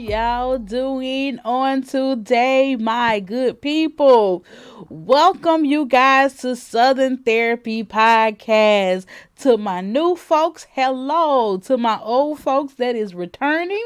y'all doing on today, my good people? Welcome you guys to Southern Therapy Podcast. To my new folks, hello. To my old folks that is returning,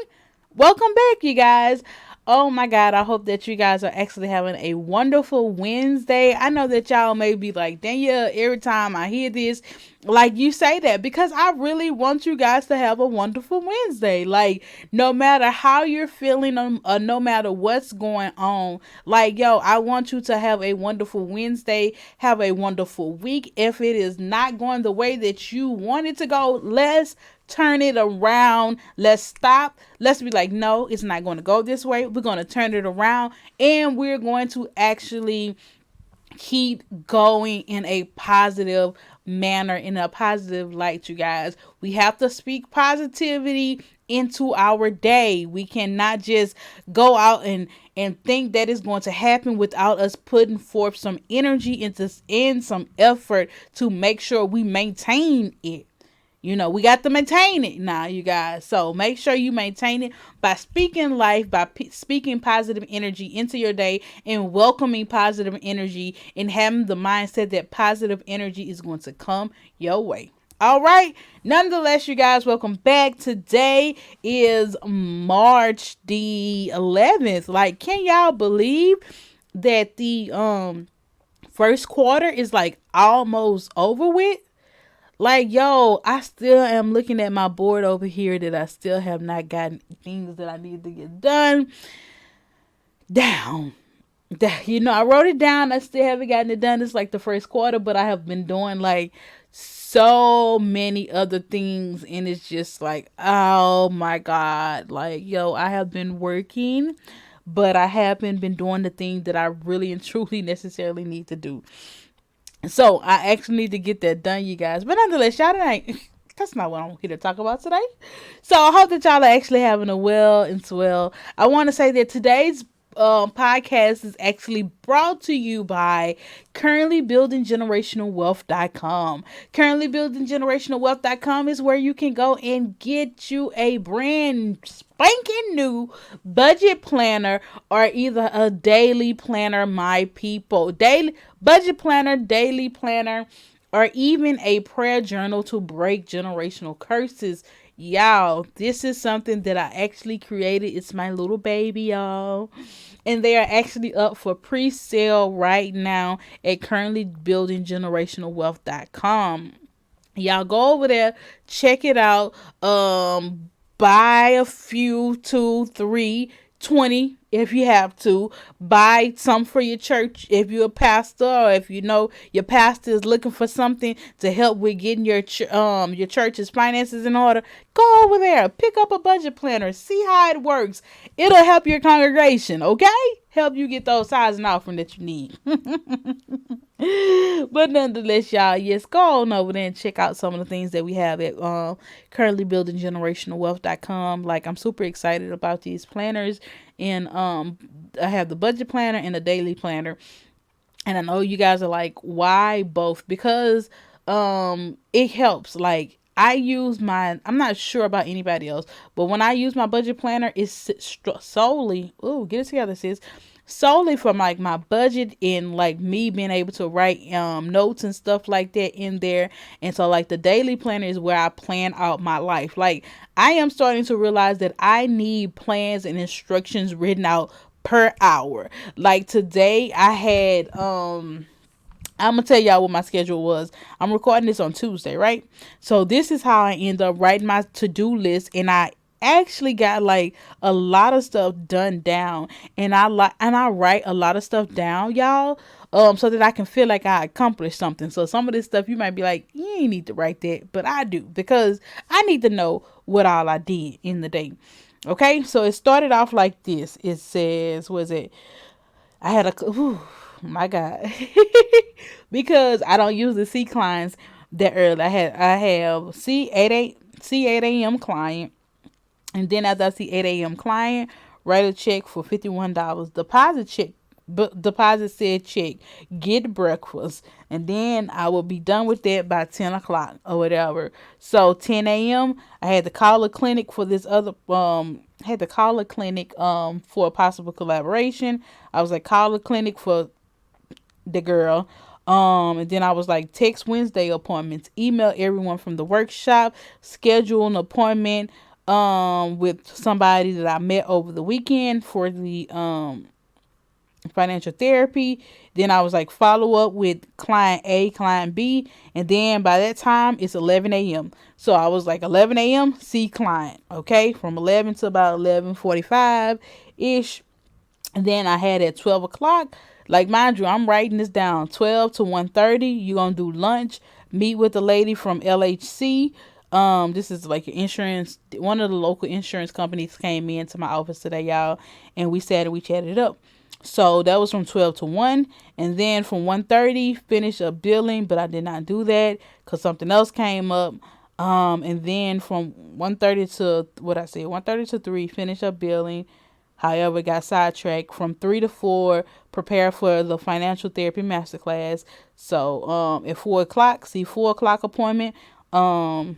welcome back, you guys. Oh my God, I hope that you guys are actually having a wonderful Wednesday. I know that y'all may be like, Danielle, every time I hear this, like you say that because I really want you guys to have a wonderful Wednesday. Like, no matter how you're feeling, no matter what's going on, like, yo, I want you to have a wonderful Wednesday, have a wonderful week. If it is not going the way that you want it to go, let's turn it around. Let's stop. Let's be like, no, it's not going to go this way. We're going to turn it around and we're going to actually keep going in a positive manner, in a positive light, you guys. We have to speak positivity into our day. We cannot just go out and think that is going to happen without us putting forth some energy in some effort to make sure we maintain it. We got to maintain it now, you guys. So make sure you maintain it by speaking life, by speaking positive energy into your day and welcoming positive energy and having the mindset that positive energy is going to come your way. All right. Nonetheless, you guys, welcome back. Today is March the 11th. Like, can y'all believe that the first quarter is like almost over with? Like, yo, I still am looking at my board over here that I still have not gotten things that I need to get done down. I wrote it down. I still haven't gotten it done. It's like the first quarter, but I have been doing like so many other things. And it's just like, oh my God. Like, yo, I have been working, but I haven't been doing the thing that I really and truly necessarily need to do. So I actually need to get that done, you guys. But nonetheless, y'all that's not what I'm here to talk about today. So I hope that y'all are actually having a well and swell. I want to say that today's podcast is actually brought to you by currentlybuildinggenerationalwealth.com. Currentlybuildinggenerationalwealth.com is where you can go and get you a brand spanking new budget planner or either a daily planner, my people. Daily budget planner, daily planner, or even a prayer journal to break generational curses. Y'all, this is something that I actually created. It's my little baby, y'all. And they are actually up for pre-sale right now at currentlybuildinggenerationalwealth.com. Y'all go over there, check it out. Buy a few, 2, 3, 20 if you have to. Buy some for your church if you're a pastor, or if you know your pastor is looking for something to help with getting your church's finances in order. Go over there, pick up a budget planner, see how it works. It'll help your congregation, okay? Help you get those tithes and offering that you need. But nonetheless, y'all, yes, go on over there and check out some of the things that we have at currentlybuildinggenerationalwealth.com. Like, I'm super excited about these planners, and I have the budget planner and the daily planner. And I know you guys are like, why both? Because it helps. Like, I use mine. I'm not sure about anybody else, but when I use my budget planner, it's solely, get it together, sis, solely for like my budget and like me being able to write notes and stuff like that in there. And so like the daily planner is where I plan out my life. Like, I am starting to realize that I need plans and instructions written out per hour. Like today I had I'm gonna tell y'all what my schedule was. I'm recording this on Tuesday, right? So this is how I end up writing my to-do list, and I actually got like a lot of stuff done down, and I write a lot of stuff down, y'all, so that I can feel like I accomplished something. So some of this stuff you might be like, you ain't need to write that, but I do, because I need to know what all I did in the day. Okay, so it started off like this. It says, I had my God, because I don't usually see clients that early. I have C8 a.m. client, and then after I see 8 a.m. client, write a check for $51. Deposit check deposit said check, get breakfast, and then I will be done with that by 10 o'clock or whatever. So 10 a.m. I had to call a clinic for this other had to call a clinic for a possible collaboration. I was like, call a clinic for the girl. And then I was like, text Wednesday appointments, email everyone from the workshop, schedule an appointment with somebody that I met over the weekend for the financial therapy. Then I was like, follow up with client A, client B, and then by that time it's 11 a.m. So I was like, 11 a.m. see client, okay, from 11 to about 11:45 ish. And then I had at 12 o'clock, like, mind you, I'm writing this down, 12 to 1:30. You're going to do lunch, meet with the lady from LHC. This is like insurance. One of the local insurance companies came into my office today, y'all, and we sat and we chatted it up. So that was from 12 to 1. And then from 1:30, finish up billing, but I did not do that because something else came up. And then from 1:30 to, what I said, 1:30 to 3, finish up billing. However, got sidetracked. From 3 to 4, prepare for the financial therapy masterclass. So at 4 o'clock, see 4 o'clock appointment. At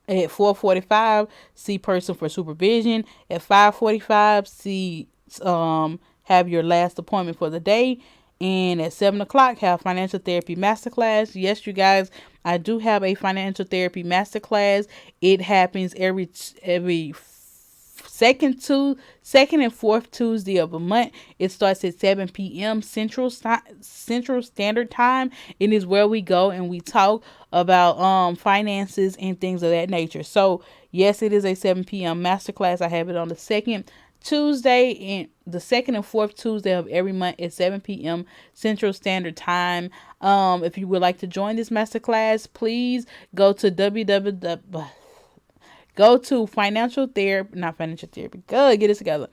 4:45, see person for supervision. At 5:45, see have your last appointment for the day. And at 7 o'clock, have financial therapy masterclass. Yes, you guys, I do have a financial therapy masterclass. It happens every second and fourth Tuesday of a month. It starts at 7 p.m. Central Standard Time. It is where we go and we talk about finances and things of that nature. So yes, it is a 7 p.m. masterclass. I have it on the second Tuesday and the second and fourth Tuesday of every month at 7 p.m. Central Standard Time. If you would like to join this masterclass, please go to financial therapy, not financial therapy. Go get it together.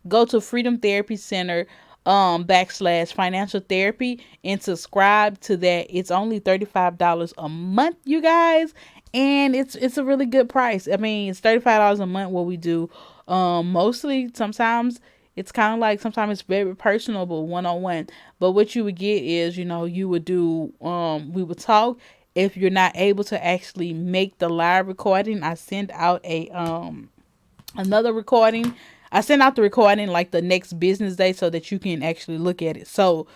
Go to Freedom Therapy Center / financial therapy and subscribe to that. It's only $35 a month, you guys, and it's a really good price. I mean, it's $35 a month. What we do, mostly sometimes it's kind of like, sometimes it's very personable one-on-one, but what you would get is, you would do, we would talk. If you're not able to actually make the live recording, I send out a another recording. I send out the recording like the next business day so that you can actually look at it. So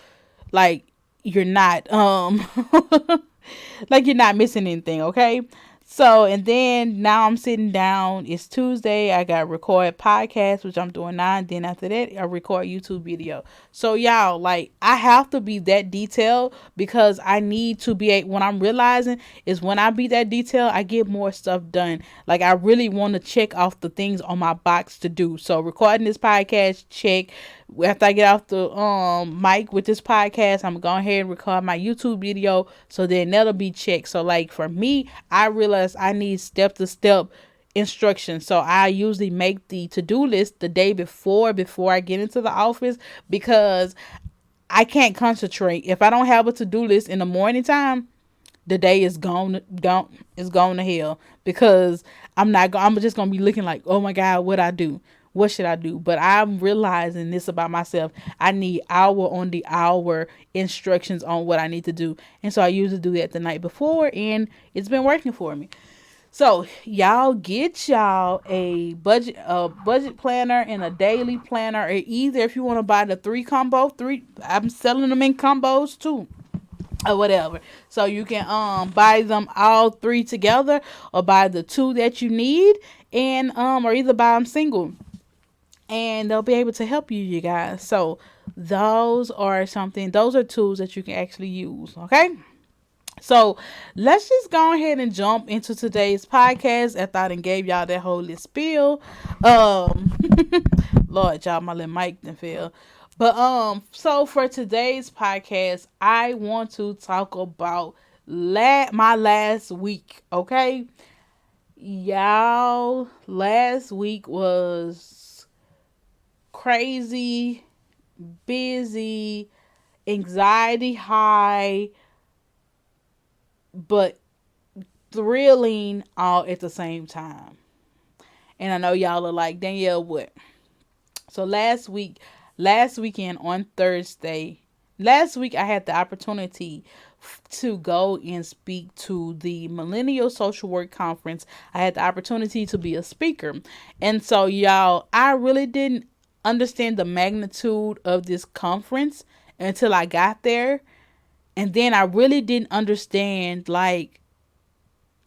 like you're not like you're not missing anything, okay? So, and then now I'm sitting down. It's Tuesday. I got record podcast, which I'm doing now. And then after that, I record YouTube video. So, y'all, like, I have to be that detailed because I need to be, when I'm realizing is when I be that detailed, I get more stuff done. Like, I really want to check off the things on my box to do. So, recording this podcast, check. After I get off the mic with this podcast, I'm gonna go ahead and record my YouTube video, so then that'll be checked. So like for me, I realize I need step-to-step instructions. So I usually make the to-do list the day before I get into the office, because I can't concentrate if I don't have a to-do list in the morning time. The day is gone to hell, because I'm just gonna be looking like, oh my God, what I do, what should I do? But I'm realizing this about myself. I need hour on the hour instructions on what I need to do, and so I usually do that the night before, and it's been working for me. So y'all get y'all a budget planner and a daily planner, or either if you want to buy the three, I'm selling them in combos too, or whatever. So you can buy them all three together, or buy the two that you need, and or either buy them single, and they'll be able to help you guys. So those are tools that you can actually use. Okay. So let's just go ahead and jump into today's podcast. After I done gave y'all that whole little spiel. Lord, y'all, my little mic done fell. But so for today's podcast, I want to talk about my last week. Okay, y'all, last week was crazy, busy, anxiety high, but thrilling all at the same time. And I know y'all are like, Danielle, what? So last week last weekend on Thursday, last week I had the opportunity to go and speak to the Millennial Social Work Conference. I had the opportunity to be a speaker. And so, y'all, I really didn't understand the magnitude of this conference until I got there. And then I really didn't understand, like,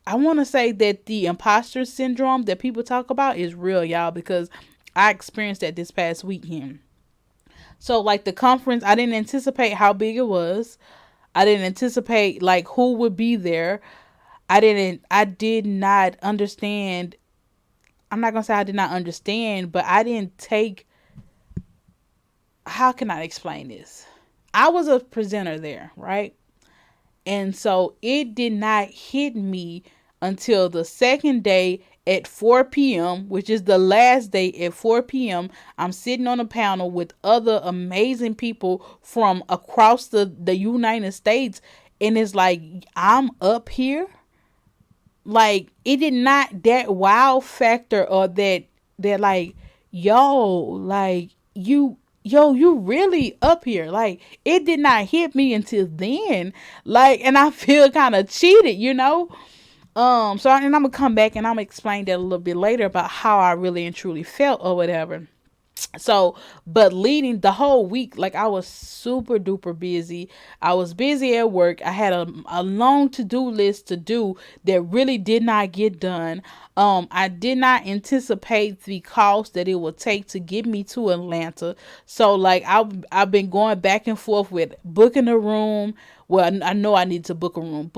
I want to say that the imposter syndrome that people talk about is real, y'all, because I experienced that this past weekend. So, like, the conference, I didn't anticipate how big it was. I didn't anticipate, like, who would be there. I did not understand. I'm not going to say I did not understand, but I didn't take, how can I explain this? I was a presenter there, right? And so it did not hit me until the second day at 4 p.m., which is the last day at 4 p.m. I'm sitting on a panel with other amazing people from across the United States. And it's like, I'm up here. Like, it did not, that wow factor, or that like, yo, like, you really up here. Like, it did not hit me until then. Like, and I feel kind of cheated, you know. And I'm gonna come back and I'm gonna explain that a little bit later about how I really and truly felt or whatever. So, but leading the whole week, like, I was super duper busy. I was busy at work. I had a long to-do list to do that really did not get done. I did not anticipate the cost that it would take to get me to Atlanta. So, like, I've been going back and forth with booking a room. Well, I know I need to book a room,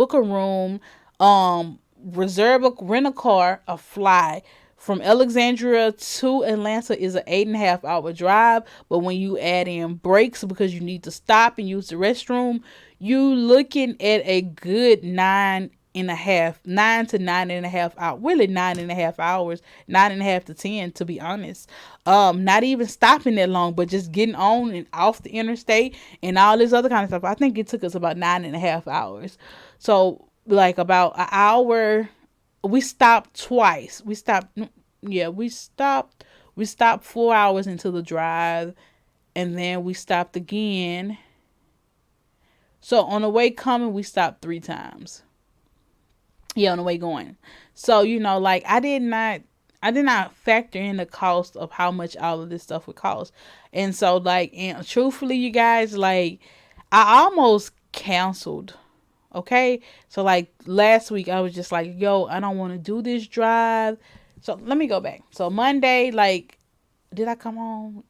rent a car, a fly from Alexandria to Atlanta is an 8.5 hour drive. But when you add in breaks because you need to stop and use the restroom, you looking at a good 9 to 9.5 hours, really 9.5 hours, 9.5 to 10, to be honest. Not even stopping that long, but just getting on and off the interstate and all this other kind of stuff. I think it took us about 9.5 hours. So, like, about an hour. We stopped twice. We stopped 4 hours into the drive, and then we stopped again. So on the way coming, we stopped 3 times. Yeah, on the way going. So, like, I did not factor in the cost of how much all of this stuff would cost. And so, like, and truthfully, you guys, like, I almost canceled. Okay. So, like, last week I was just like, yo, I don't want to do this drive. So let me go back. So Monday, like, did I come home?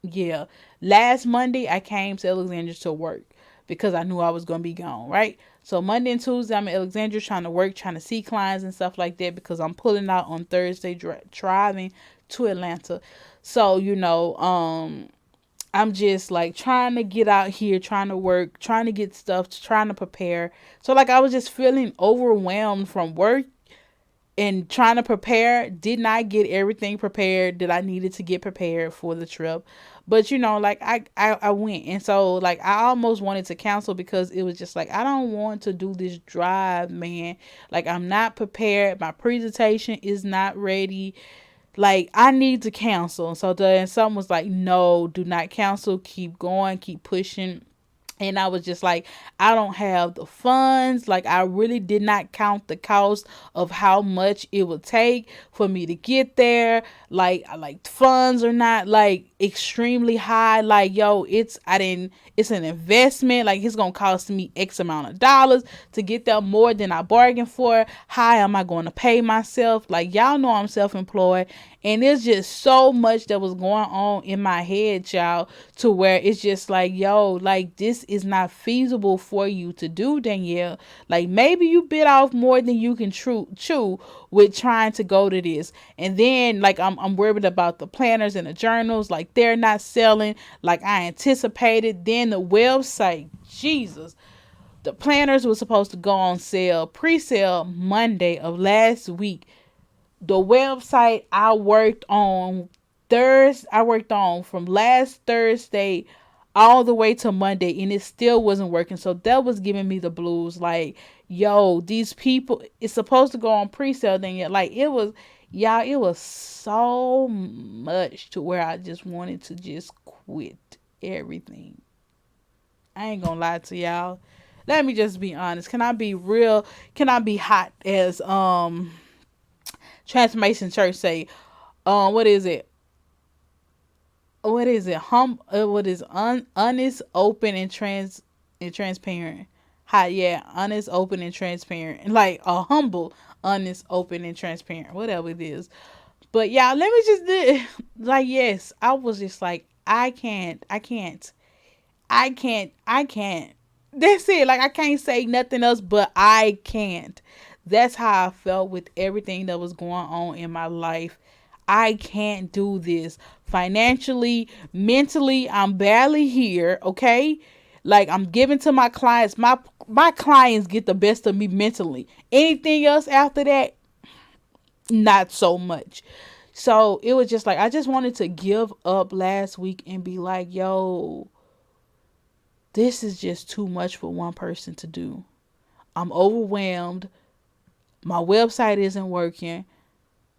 Yeah. Last Monday I came to Alexandria to work because I knew I was going to be gone, right? So Monday and Tuesday I'm in Alexandria trying to work, trying to see clients and stuff like that because I'm pulling out on Thursday, driving to Atlanta. So, I'm just, like, trying to get out here, trying to work, trying to get stuff, trying to prepare. So, like, I was just feeling overwhelmed from work and trying to prepare. Did not get everything prepared that I needed to get prepared for the trip. But, like, I went. And so, like, I almost wanted to cancel because it was just like, I don't want to do this drive, man. Like, I'm not prepared. My presentation is not ready. Like, I need to cancel. So then someone was like, no, do not cancel. Keep going. Keep pushing. And I was just like, I don't have the funds. Like, I really did not count the cost of how much it would take for me to get there. Like funds are not, like, extremely high. Like, yo, it's an investment. Like, it's going to cost me X amount of dollars to get there, more than I bargained for. How am I going to pay myself? Like, y'all know I'm self-employed. And there's just so much that was going on in my head, y'all, to where it's just like, yo, like, this is not feasible for you to do, Danielle. Like, maybe you bit off more than you can chew with trying to go to this. And then, like, I'm worried about the planners and the journals. Like, they're not selling like I anticipated. Then the website, Jesus. The planners were supposed to go on sale, pre-sale Monday of last week. The website I worked on from last Thursday all the way to Monday, and it still wasn't working. So that was giving me the blues. Like, yo, these people, it's supposed to go on pre-sale. Then yet, like, it was, y'all, it was so much to where I just wanted to just quit everything. I ain't gonna lie to y'all. Let me just be honest. Can I be real? Can I be hot as Transformation Church say? What is it? What is it? What is honest, open, and transparent? Hi, yeah, honest, open, and transparent. Like a humble, honest, open, and transparent. Whatever it is. But yeah, let me just like, yes, I was just like, I can't. That's it. Like, I can't say nothing else, but I can't. That's how I felt with everything that was going on in my life. I can't do this financially, mentally. I'm barely here. Okay, like, I'm giving to my clients. My clients get the best of me mentally. Anything else after that, not so much. So it was just like, I just wanted to give up last week and be like, yo, this is just too much for one person to do. I'm overwhelmed. My website isn't working.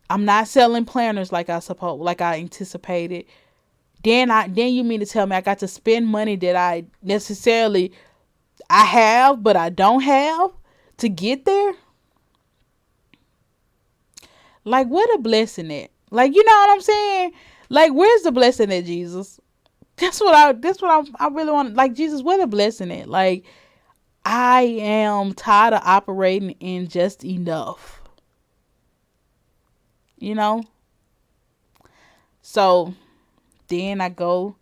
I'm not selling planners like I anticipated. Then you mean to tell me I got to spend money that I have but I don't have to get there? Like, what a blessing at? Like, you know what I'm saying? Like, where's the blessing at, Jesus? I really want. Like, Jesus, what a blessing at? Like, I am tired of operating in just enough. You know? So then I go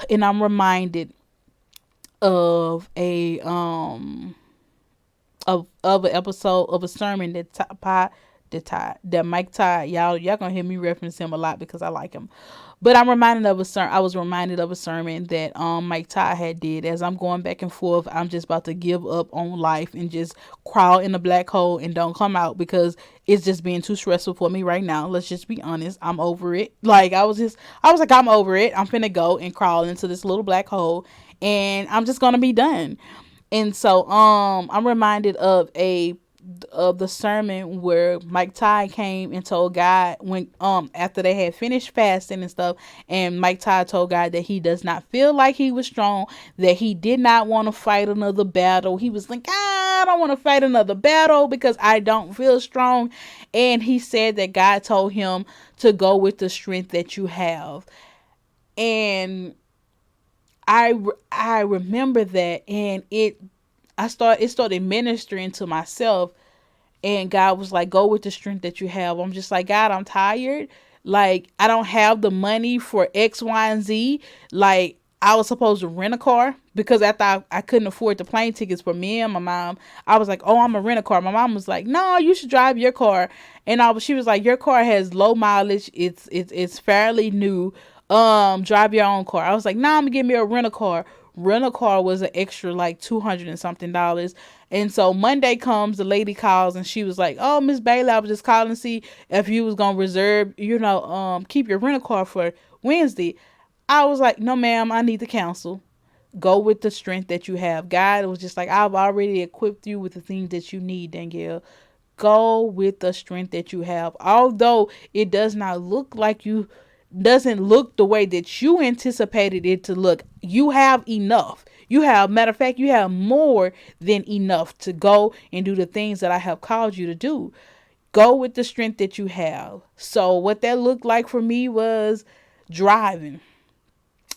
and I'm reminded of a of an episode of a sermon that Mike Todd, y'all gonna hear me reference him a lot because I like him. But I was reminded of a sermon that Mike Todd had did. As I'm going back and forth, I'm just about to give up on life and just crawl in a black hole and don't come out because it's just being too stressful for me right now. Let's just be honest. I'm over it. Like, I was like, I'm over it. I'm finna go and crawl into this little black hole and I'm just gonna be done. And so I'm reminded of the sermon where Mike Ty came and told God, when after they had finished fasting and stuff, and Mike Ty told God that he does not feel like he was strong, that he did not want to fight another battle. He was like, I don't want to fight another battle because I don't feel strong. And he said that God told him to go with the strength that you have. And I remember that, and it started ministering to myself. And God was like, go with the strength that you have. I'm just like, God, I'm tired. Like, I don't have the money for X, Y, and Z. Like, I was supposed to rent a car because I couldn't afford the plane tickets for me and my mom. I was like, oh, I'm gonna rent a car. My mom was like, no, you should drive your car. And she was like, your car has low mileage. It's fairly new. Drive your own car. I was like, nah, I'm gonna give me a rent a car. Rent a car was an extra like $200 and something. And so Monday comes, the lady calls and she was like, oh, Miss Bailey, I was just calling to see if you was gonna reserve, keep your rental car for Wednesday. I was like, no, ma'am, I need to cancel. Go with the strength that you have. God was just like, I've already equipped you with the things that you need, Danielle. Go with the strength that you have. Although it doesn't look the way that you anticipated it to look. You have enough. Matter of fact, you have more than enough to go and do the things that I have called you to do. Go with the strength that you have. So what that looked like for me was driving.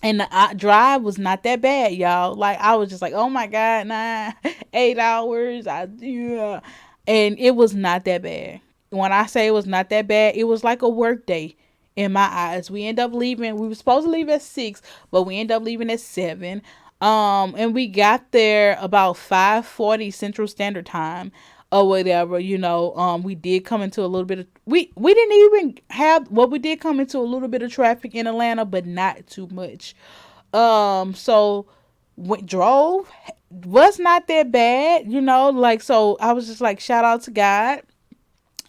And the drive was not that bad, y'all. Like, I was just like, oh my God, nah, 8 hours. Yeah. And it was not that bad. When I say it was not that bad, it was like a work day in my eyes. We were supposed to leave at 6, but we ended up leaving at 7. And we got there about 5:40 Central Standard Time or whatever. We did come into a little bit of we didn't even have we did come into a little bit of traffic in Atlanta, but not too much. So drove was not that bad, like, so I was just like, shout out to God.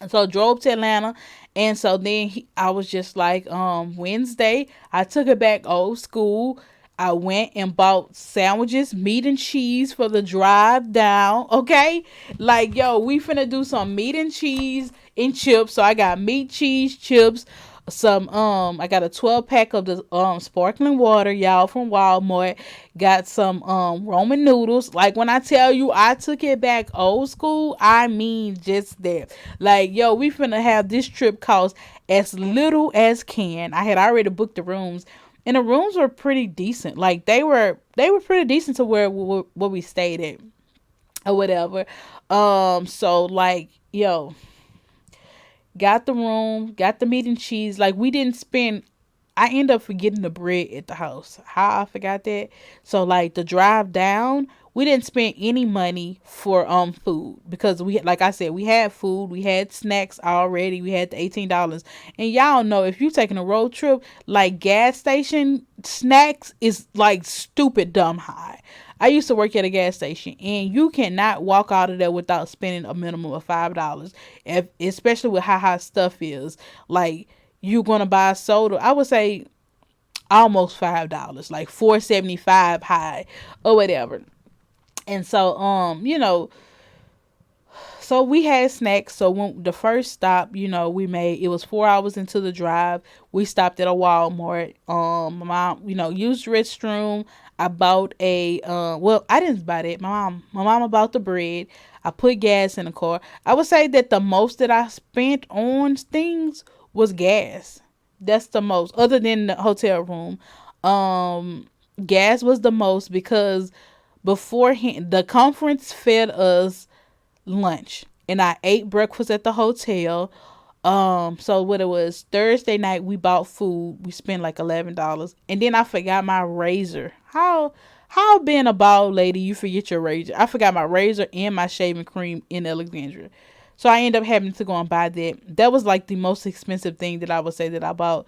So drove to Atlanta, and so then I was just like, Wednesday I took it back old school. I went and bought sandwiches, meat and cheese for the drive down. Okay, like yo, we finna do some meat and cheese and chips. So I got meat, cheese, chips. Some I got a 12 pack of the sparkling water, y'all, from Walmart. Got some Roman noodles. Like when I tell you I took it back old school, I mean just that. Like, yo, we finna have this trip cost as little as can. I had already booked the rooms, and the rooms were pretty decent. Like they were pretty decent to where we stayed at or whatever. So like, yo, got the room, got the meat and cheese. Like we didn't spend. I end up forgetting the bread at the house. How I forgot that. So like the drive down, we didn't spend any money for food because we, like I said, we had food, we had snacks already, we had the $18. And y'all know if you taking a road trip, like gas station snacks is like stupid dumb high. I used to work at a gas station, and you cannot walk out of there without spending a minimum of $5. If, especially with how high stuff is, like you gonna buy a soda, I would say almost $5, like 4.75 high or whatever. And so, so we had snacks. So when the first stop, we made, it was 4 hours into the drive. We stopped at a Walmart. My mom, used the restroom. I bought a well, I didn't buy that. My mom bought the bread. I put gas in the car. I would say that the most that I spent on things was gas. That's the most, other than the hotel room. Um, gas was the most because beforehand the conference fed us lunch, and I ate breakfast at the hotel. So what it was, Thursday night we bought food. We spent like $11, and then I forgot my razor. How being a bald lady you forget your razor? I forgot my razor and my shaving cream in Alexandria. So I ended up having to go and buy that. That was like the most expensive thing that I would say that I bought.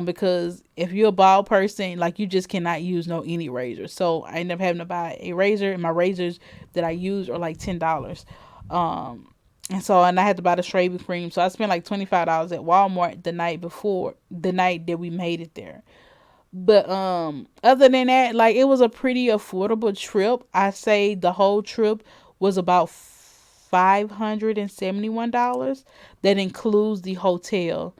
Because if you're a bald person, like you just cannot use no any razor. So I ended up having to buy a razor, and my razors that I use are like $10. Um, and I had to buy the shaving cream. So I spent like $25 at Walmart the night before, the night that we made it there. But other than that, like it was a pretty affordable trip. I say the whole trip was about $571. That includes the hotel.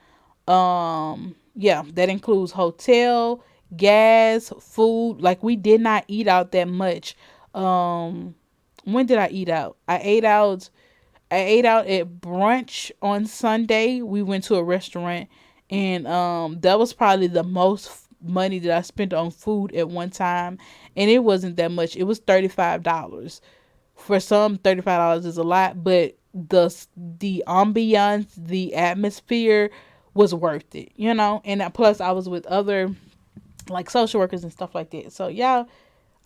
Yeah, that includes hotel, gas, food. Like we did not eat out that much. Um when did I eat out? I ate out at brunch on Sunday. We went to a restaurant, and that was probably the most money that I spent on food at one time, and it wasn't that much. It was $35. For some, $35 is a lot, but the ambiance, the atmosphere was worth it, And plus, I was with other like social workers and stuff like that. So y'all,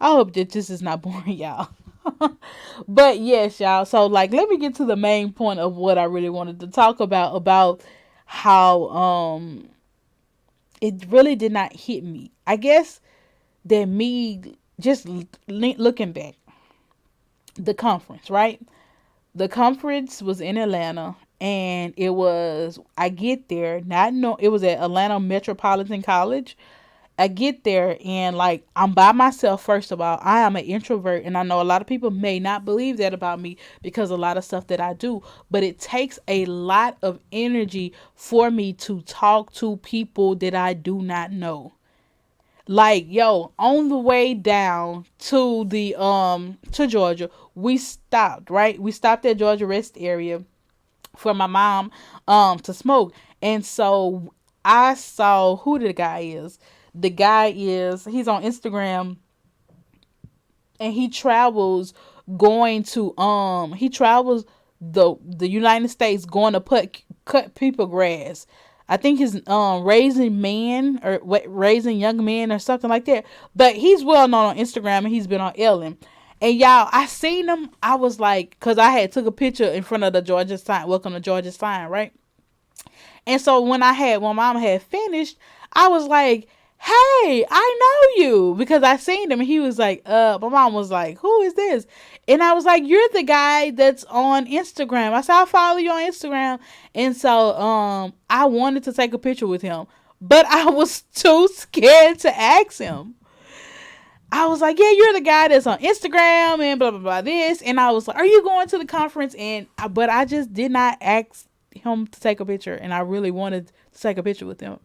I hope that this is not boring, y'all. But yes, y'all. So like, let me get to the main point of what I really wanted to talk about how it really did not hit me. I guess that me just looking back, the conference, right? The conference was in Atlanta, and it was, I get there, not know, it was at Atlanta Metropolitan College. I get there, and like I'm by myself. First of all, I am an introvert, and I know a lot of people may not believe that about me because a lot of stuff that I do, but it takes a lot of energy for me to talk to people that I do not know. Like, yo, on the way down to the to Georgia, we stopped, right? We stopped at Georgia rest area for my mom to smoke. And so I saw who the guy is. The guy is, he's on Instagram, and he travels the United States going to cut people grass. I think he's raising men or raising young men or something like that. But he's well known on Instagram, and he's been on Ellen. And y'all, I seen him. I was like, cause I had took a picture in front of the Georgia sign, welcome to Georgia sign, right? And so when mom had finished, I was like, hey, I know you, because I seen him and he was like, my mom was like, who is this? And I was like, you're the guy that's on Instagram. I said, I follow you on Instagram. And so I wanted to take a picture with him, but I was too scared to ask him. I was like, yeah, you're the guy that's on Instagram and blah blah blah this. And I was like, are you going to the conference? But I just did not ask him to take a picture, and I really wanted to take a picture with him.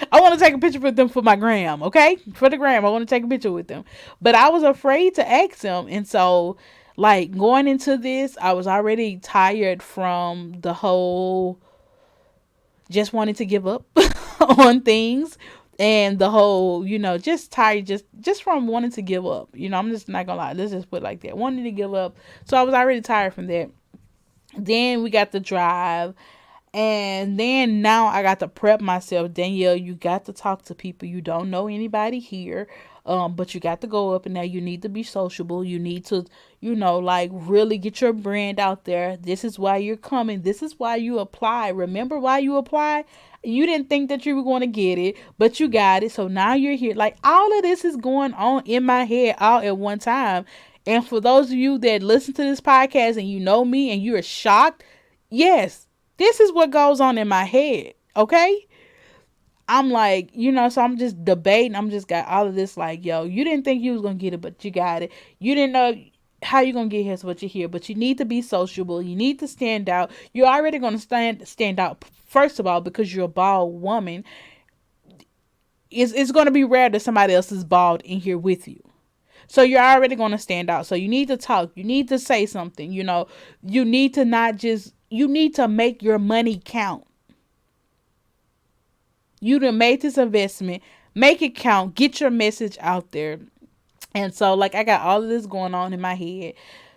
I want to take a picture with them for my gram, okay? For the gram, I want to take a picture with them. But I was afraid to ask him, and so like going into this, I was already tired from the whole just wanting to give up on things, and the whole, just tired, just from wanting to give up. I'm just not gonna lie, let's just put it like that, wanting to give up. So I was already tired from that. Then we got the drive, and then now I got to prep myself. Danielle, you got to talk to people. You don't know anybody here. But you got to go up, and now you need to be sociable. You need to, like really get your brand out there. This is why you're coming. This is why you apply. Remember why you apply? You didn't think that you were going to get it, but you got it. So now you're here. Like all of this is going on in my head all at one time. And for those of you that listen to this podcast and you know me and you're shocked, yes, this is what goes on in my head. Okay. I'm like, so I'm just debating. I'm just got all of this like, yo, you didn't think you was going to get it, but you got it. You didn't know how you going to get here, so what you're here, but you need to be sociable. You need to stand out. You're already going to stand out, first of all, because you're a bald woman. It's going to be rare that somebody else is bald in here with you. So you're already going to stand out. So you need to talk. You need to say something. You need to you need to make your money count. You done made this investment. Make it count. Get your message out there. And so, like, I got all of this going on in my head.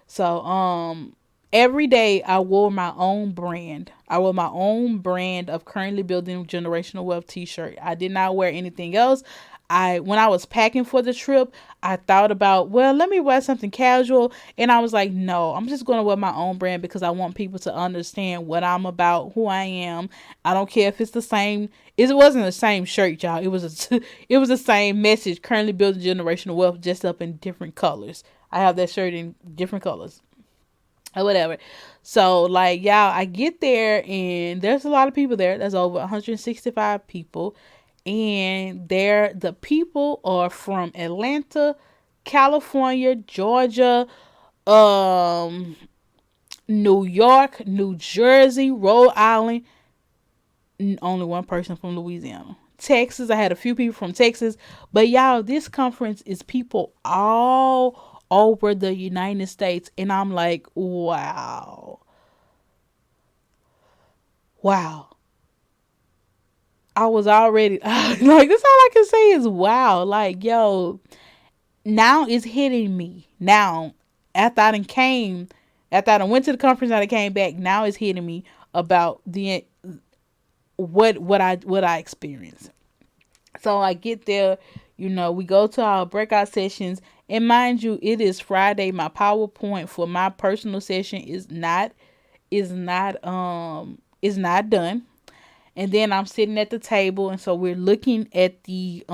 So, every day I wore my own brand. I wore my own brand of Currently Building Generational Wealth t-shirt. I did not wear anything else. When I was packing for the trip, I thought about, well, let me wear something casual. And I was like, no, I'm just going to wear my own brand because I want people to understand what I'm about, who I am. I don't care if it's the same. It wasn't the same shirt, y'all. It was it was the same message. Currently Building Generational Wealth, just up in different colors. I have that shirt in different colors or whatever. So like, y'all, I get there and there's a lot of people there. There's over 165 people. And the people are from Atlanta, California, Georgia, New York, New Jersey, Rhode Island. Only one person from Louisiana. Texas, I had a few people from Texas. But y'all, this conference is people all over the United States. And I'm like, wow. Wow. I was already like, that's all I can say is wow. Like, yo, now it's hitting me. Now, after I went to the conference and I came back, now it's hitting me about the what I experienced. So I get there, we go to our breakout sessions, and mind you, it is Friday. My PowerPoint for my personal session is not done. And then I'm sitting at the table, and so we're looking at the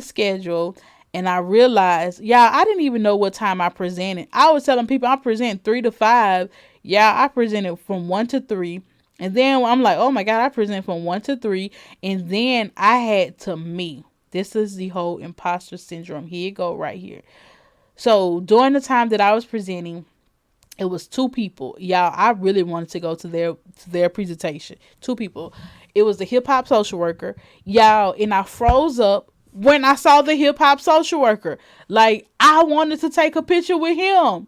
schedule, and I realized, yeah, I didn't even know what time I presented. I was telling people I present 3 to 5. Yeah, I presented from 1 to 3. And then I'm like, oh my God, I present from 1 to 3. And then I had this is the whole imposter syndrome. Here you go right here. So during the time that I was presenting, it was 2 people. Y'all, I really wanted to go to their presentation. 2 people. It was the hip hop social worker. Y'all, and I froze up when I saw the hip hop social worker. Like, I wanted to take a picture with him.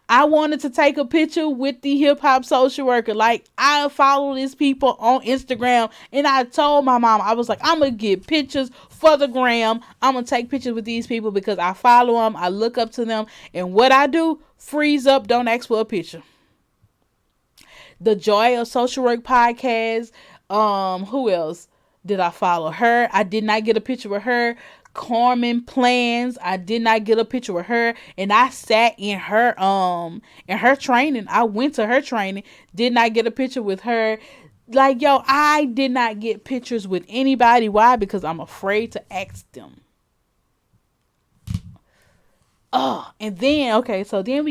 I wanted to take a picture with the hip hop social worker. Like, I follow these people on Instagram, and I told my mom, I was like, I'm going to get pictures for the gram. I'm going to take pictures with these people because I follow them. I look up to them. And what I do, freeze up, don't ask for a picture. The Joy of Social Work podcast. Who else did I follow? Her. I did not get a picture with her. Carmen Plans. I did not get a picture with her, and I sat in her training. I went to her training, did not get a picture with her. Like, yo, I did not get pictures with anybody. Why? Because I'm afraid to ask them. Oh, and then okay, so then um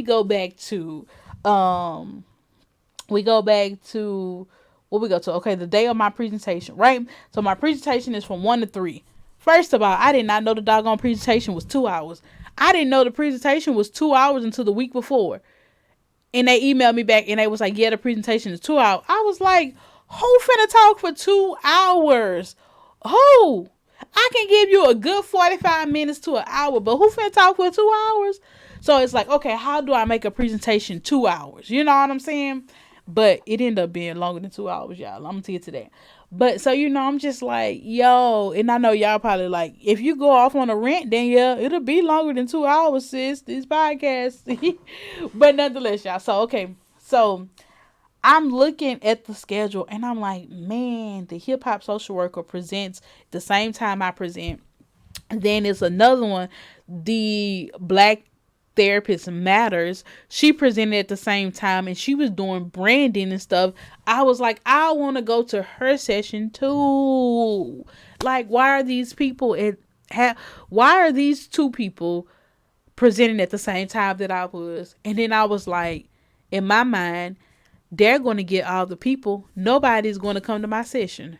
we go back to what we go to. Okay, the day of my presentation, right? So my presentation is from 1 to 3. First of all, I did not know the doggone presentation was 2 hours. I didn't know the presentation was 2 hours until the week before. And they emailed me back and they was like, yeah, the presentation is 2 hours. I was like, who finna talk for 2 hours? Who? I can give you a good 45 minutes to an hour, but who finna talk for 2 hours? So it's like, okay, how do I make a presentation 2 hours? You know what I'm saying? But it ended up being longer than 2 hours, y'all. I'm gonna tell you today. But so I'm just like, yo, and I know y'all probably like, if you go off on a rant, then yeah, it'll be longer than 2 hours, sis. This podcast. But nonetheless, y'all. So okay, so I'm looking at the schedule and I'm like, man, the hip hop social worker presents the same time I present. And then it's another one, the Black Therapist Matters. She presented at the same time and she was doing branding and stuff. I was like, I want to go to her session too. Like, why are these people why are these two people presenting at the same time that I was? And then I was like, in my mind, they're going to get all the people. Nobody's going to come to my session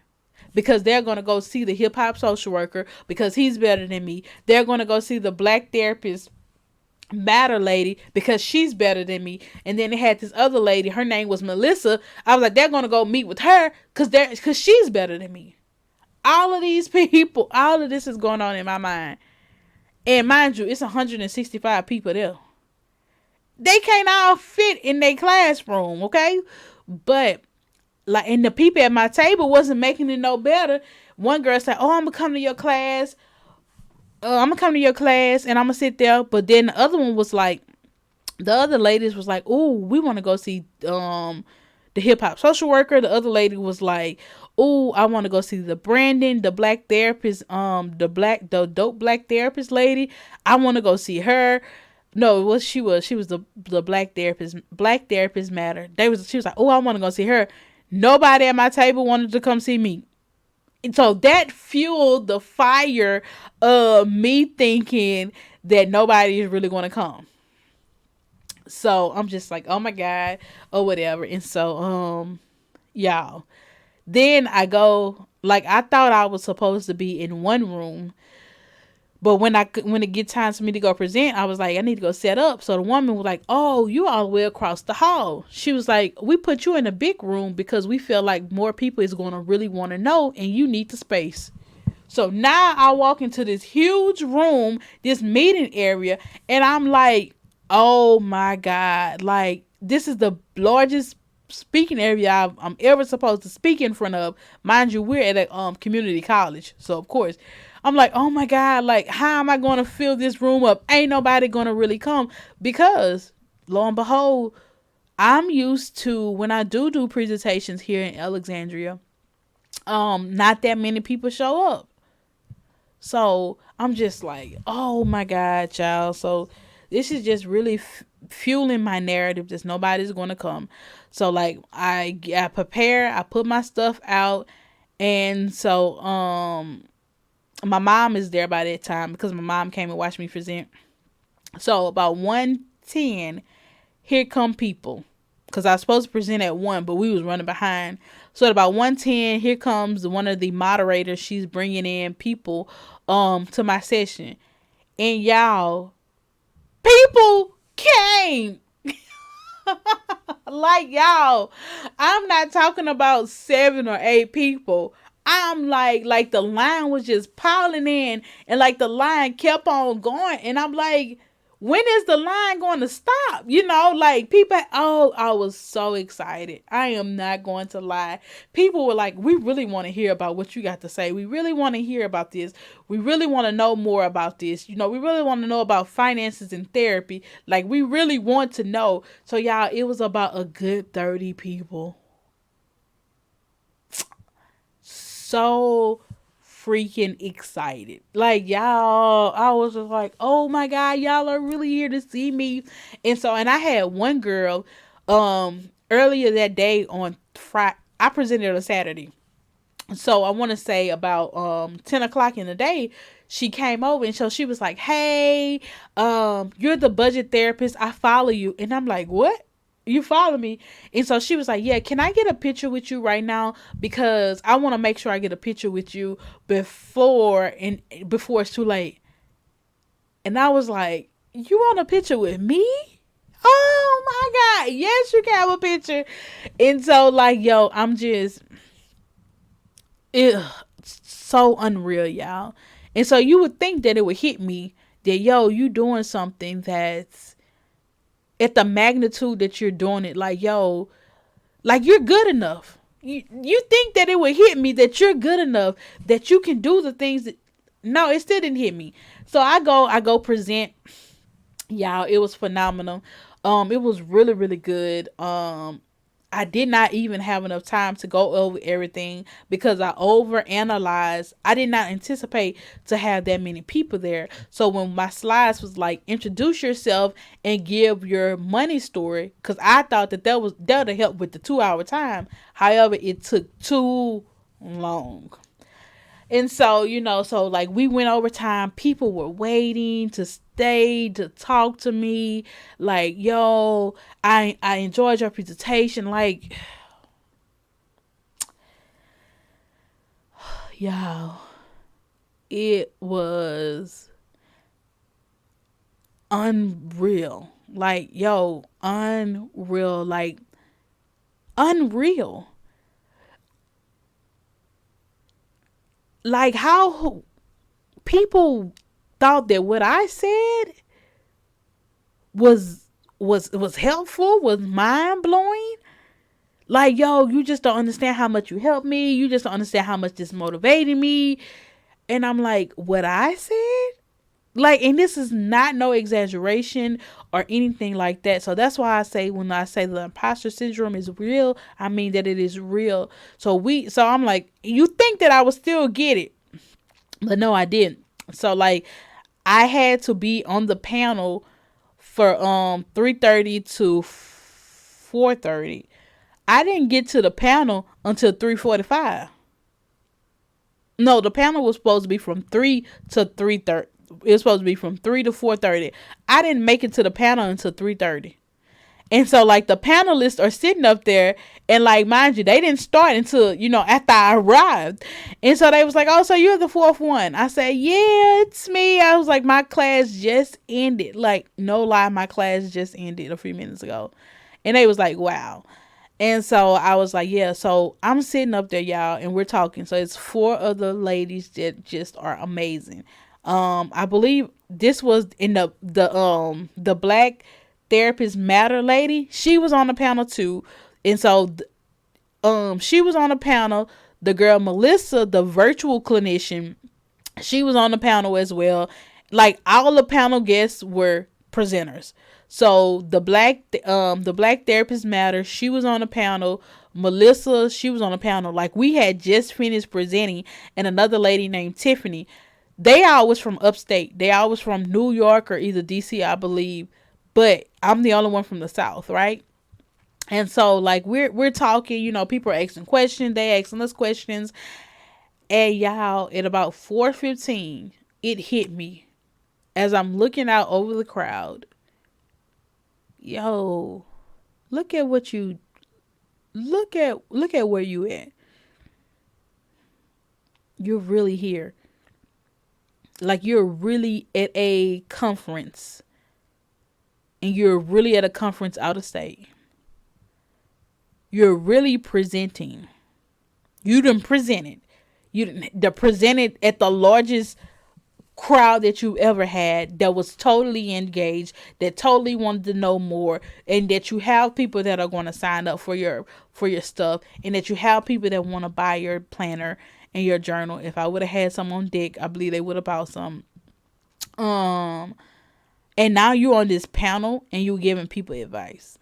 because they're going to go see the hip hop social worker because he's better than me. They're going to go see the Black Therapist Matter lady because she's better than me. And then they had this other lady, her name was Melissa. I was like, they're going to go meet with her because she's better than me. All of these people, all of this is going on in my mind. And mind you, it's 165 people there. They can't all fit in their classroom, okay? But like, and the people at my table wasn't making it no better. One girl said, "Oh, I'm gonna come to your class. I'm gonna come to your class, and I'm gonna sit there." But then the other one was like, the other ladies was like, "Oh, we want to go see the hip hop social worker." The other lady was like, "Oh, I want to go see the Brandon, the Black Therapist, the dope Black Therapist lady. I want to go see her." No, it was she was the Black Therapist Matter. She was like, "Oh, I want to go see her." Nobody at my table wanted to come see me. And so that fueled the fire of me thinking that nobody is really going to come. So I'm just like, oh my God, or whatever. And so, y'all, then I go, like, I thought I was supposed to be in one room. But when it get time for me to go present, I was like, I need to go set up. So the woman was like, "Oh, you all the way across the hall." She was like, "We put you in a big room because we feel like more people is going to really want to know and you need the space." So now I walk into this huge room, this meeting area, and I'm like, "Oh my God, like this is the largest speaking area I'm ever supposed to speak in front of." Mind you, we're at a community college. So of course, I'm like, oh my God, like, how am I going to fill this room up? Ain't nobody going to really come because, lo and behold, I'm used to when I do presentations here in Alexandria, not that many people show up. So I'm just like, oh my God, child. So this is just really fueling my narrative that nobody's going to come. So like I prepare, I put my stuff out, and so my mom is there by that time because my mom came and watched me present. So about 1:10, here come people. Because I was supposed to present at 1, but we was running behind. So at about 1:10, here comes one of the moderators. She's bringing in people to my session. And y'all, people came. Like, y'all, I'm not talking about 7 or 8 people. I'm like the line was just piling in, and like the line kept on going, and I'm like, when is the line going to stop? Like people, oh, I was so excited. I am not going to lie. People were like, we really want to hear about what you got to say. We really want to hear about this. We really want to know more about this. We really want to know about finances and therapy. Like, we really want to know. So y'all, it was about a good 30 people. So freaking excited. Like, y'all, I was just like, oh my God, y'all are really here to see me. And I had one girl earlier that day on I presented on a Saturday. So I want to say about 10 o'clock in the day, she came over, and so she was like, "Hey, you're the budget therapist. I follow you." And I'm like, "What? You follow me?" And so she was like, "Yeah, can I get a picture with you right now? Because I want to make sure I get a picture with you before it's too late." And I was like, "You want a picture with me?" Oh my God. Yes, you can have a picture. And so, like, yo, I'm just, ugh, so unreal, y'all. And so you would think that it would hit me that, yo, you doing something that's at the magnitude that you're doing it. Like, yo, like you're good enough. You think that it would hit me that you're good enough that you can do the things that, no, it still didn't hit me. So I go present. Y'all, it was phenomenal. It was really, really good. I did not even have enough time to go over everything because I overanalyzed. I did not anticipate to have that many people there. So when my slides was like, introduce yourself and give your money story, because I thought that would help with the 2 hour time. However, it took too long. And so, so like we went over time. People were waiting to stay to talk to me. Like, yo, I enjoyed your presentation. Like, y'all, it was unreal. Like, yo, unreal. Like, unreal. Like, how people thought that what I said was was helpful, was mind blowing. Like, yo, you just don't understand how much you helped me. You just don't understand how much this motivated me. And I'm like, what I said? Like, and this is not no exaggeration or anything like that. So that's why I say, when I say the imposter syndrome is real, I mean that it is real. So I'm like, you think that I would still get it, but no, I didn't. So like, I had to be on the panel for 3:30 to 4:30. I didn't get to the panel until 3:45. No, the panel was supposed to be from 3 to 3:30. It was supposed to be from 3 to 4:30. I didn't make it to the panel until 3:30. And so, like, the panelists are sitting up there, and, like, mind you, they didn't start until, after I arrived. And so they was like, "Oh, so you're the fourth one." I said, "Yeah, it's me." I was like, "My class just ended." Like, no lie, my class just ended a few minutes ago. And they was like, "Wow." And so I was like, "Yeah." So I'm sitting up there, y'all, and we're talking. So it's four other ladies that just are amazing. I believe this was in the Black Therapist Matter lady. She was on the panel too, and so she was on the panel. The girl Melissa, the virtual clinician, she was on the panel as well. Like, all the panel guests were presenters. So the Black Therapist Matter, she was on the panel. Melissa, she was on the panel. Like, we had just finished presenting, and another lady named Tiffany. They all was from upstate. They all was from New York or either DC, I believe. But I'm the only one from the South, right? And so, like, we're talking, people are asking questions, they asking us questions, and y'all, at about 4:15, it hit me as I'm looking out over the crowd. Yo, look at what you look at where you at. You're really here. Like, you're really at a conference, and you're really at a conference out of state. You're really presenting. You done presented. You done presented at the largest crowd that you ever had, that was totally engaged, that totally wanted to know more, and that you have people that are going to sign up for your stuff, and that you have people that want to buy your planner and your journal. If I would have had some on deck, I believe they would have bought some. Um, and now you're on this panel and you're giving people advice,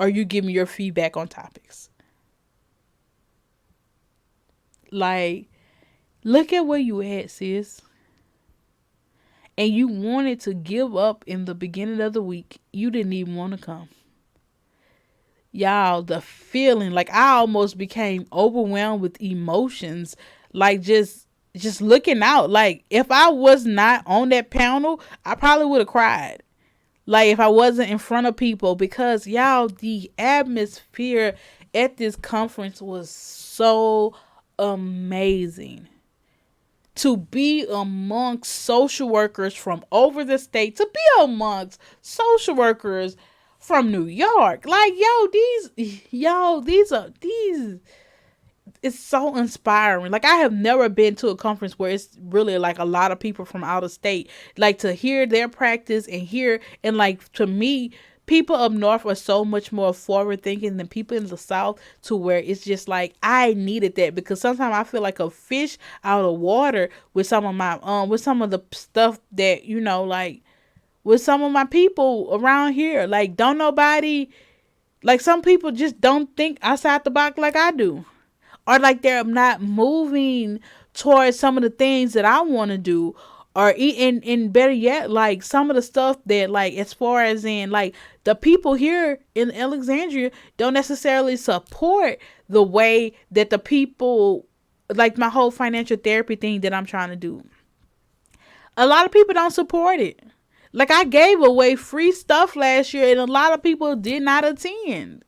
or you giving your feedback on topics. Like, look at where you at, sis. And you wanted to give up in the beginning of the week. You didn't even want to come. y'all, the feeling, like I almost became overwhelmed with emotions, like just looking out. Like if I was not on that panel, I probably would have cried. Like if I wasn't in front of people, because y'all, the atmosphere at this conference was so amazing. To be amongst social workers from over the state, to be amongst social workers from New York. Like, these it's so inspiring. Like I have never been to a conference where it's really like a lot of people from out of state. Like to hear their practice and hear, and like to me, people up north are so much more forward thinking than people in the south, to where it's just like I needed that, because sometimes I feel like a fish out of water with some of my with some of the stuff that, like with some of my people around here. Like don't nobody, like some people just don't think outside the box like I do, or like they're not moving towards some of the things that I want to do, or and better yet, like some of the stuff that, like as far as in like the people here in Alexandria don't necessarily support the way that the people, like my whole financial therapy thing that I'm trying to do. A lot of people don't support it. Like I gave away free stuff last year and a lot of people did not attend.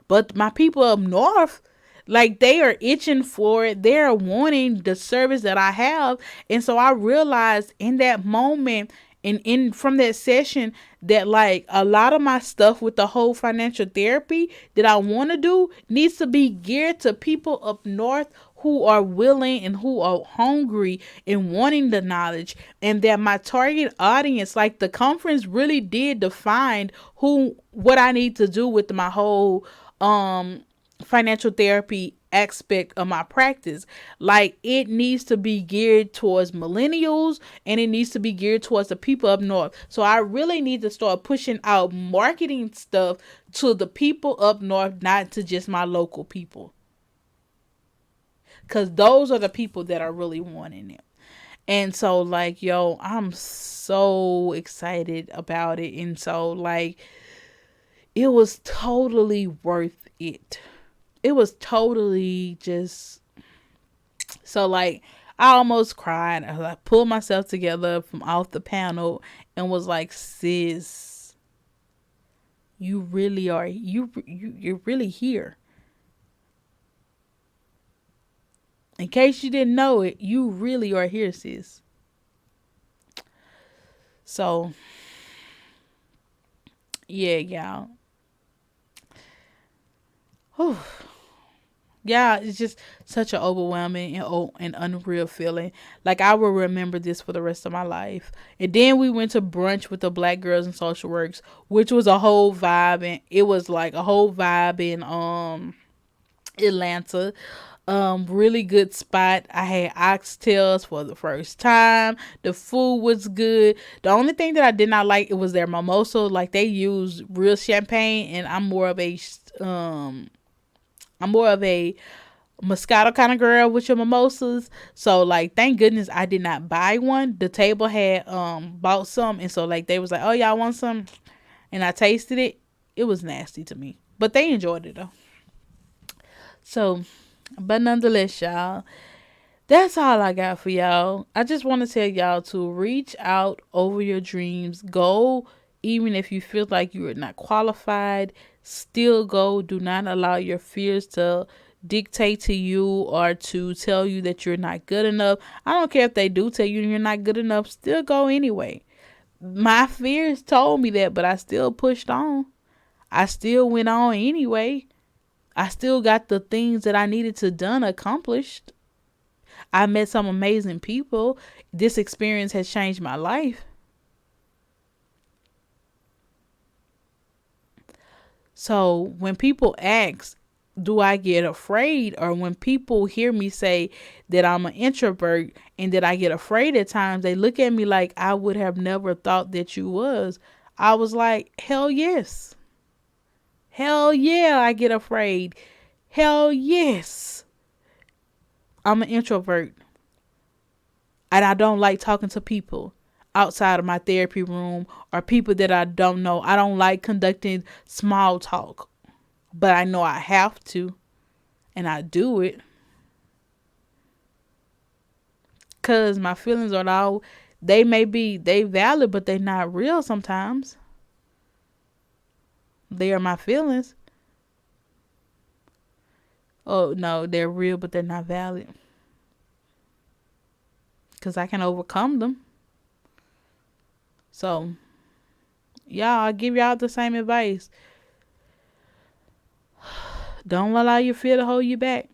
But my people up north, like they are itching for it. They're wanting the service that I have. And so I realized in that moment, and in from that session, that like a lot of my stuff with the whole financial therapy that I want to do needs to be geared to people up north who are willing and who are hungry and wanting the knowledge. And that my target audience, like the conference really did define what I need to do with my whole financial therapy aspect of my practice. Like it needs to be geared towards millennials and it needs to be geared towards the people up north. So I really need to start pushing out marketing stuff to the people up north, not to just my local people, because those are the people that are really wanting it. And so like, yo, I'm so excited about it. And so like it was totally worth it. It was totally just, so like I almost cried. I pulled myself together from off the panel and was like, sis, you really are, you're really here. In case you didn't know it, you really are here, sis. So yeah, y'all. Whew. Yeah, it's just such an overwhelming and unreal feeling. Like I will remember this for the rest of my life. And then we went to brunch with the Black girls in social works, which was a whole vibe, and it was like a whole vibe in Atlanta. Really good spot. I had oxtails for the first time. The food was good. The only thing that I did not like, it was their mimosa. Like they use real champagne, and I'm more of a Moscato kind of girl with your mimosas. So like thank goodness I did not buy one. The table had bought some, and so like they was like, "Oh, y'all want some?" And I tasted it. It was nasty to me. But they enjoyed it though. So, but nonetheless, y'all, that's all I got for y'all. I just want to tell y'all to reach out over your dreams. Go even if you feel like you are not qualified. Still go. Do not allow your fears to dictate to you or to tell you that you're not good enough. I don't care if they do tell you you're not good enough. Still go anyway. My fears told me that, but I still pushed on. I still went on anyway. I still got the things that I needed to done accomplished. I met some amazing people. This experience has changed my life. So when people ask, do I get afraid? Or when people hear me say that I'm an introvert and that I get afraid at times, they look at me like I would have never thought that you was. I was like, hell yes. Hell yeah, I get afraid. Hell yes. I'm an introvert and I don't like talking to people. outside of my therapy room or people that I don't know. I don't like conducting small talk, but I know I have to, and I do it because my feelings are all, they valid, but they not real sometimes. They are my feelings. Oh no, they're real, but they're not valid because I can overcome them. So y'all, I give y'all the same advice. Don't allow your fear to hold you back.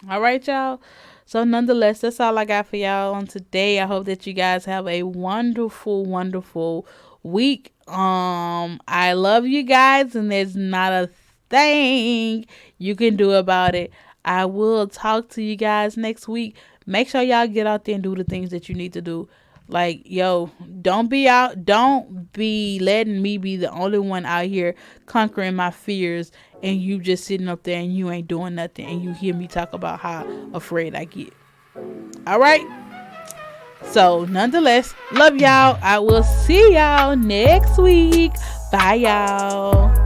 All right, y'all. So nonetheless, that's all I got for y'all on today. I hope that you guys have a wonderful, wonderful week. I love you guys, and there's not a thing you can do about it. I will talk to you guys next week. Make sure y'all get out there and do the things that you need to do. Like, yo, don't be letting me be the only one out here conquering my fears, and you just sitting up there and you ain't doing nothing, and you hear me talk about how afraid I get. All right. So nonetheless, love y'all. I will see y'all next week. Bye, y'all.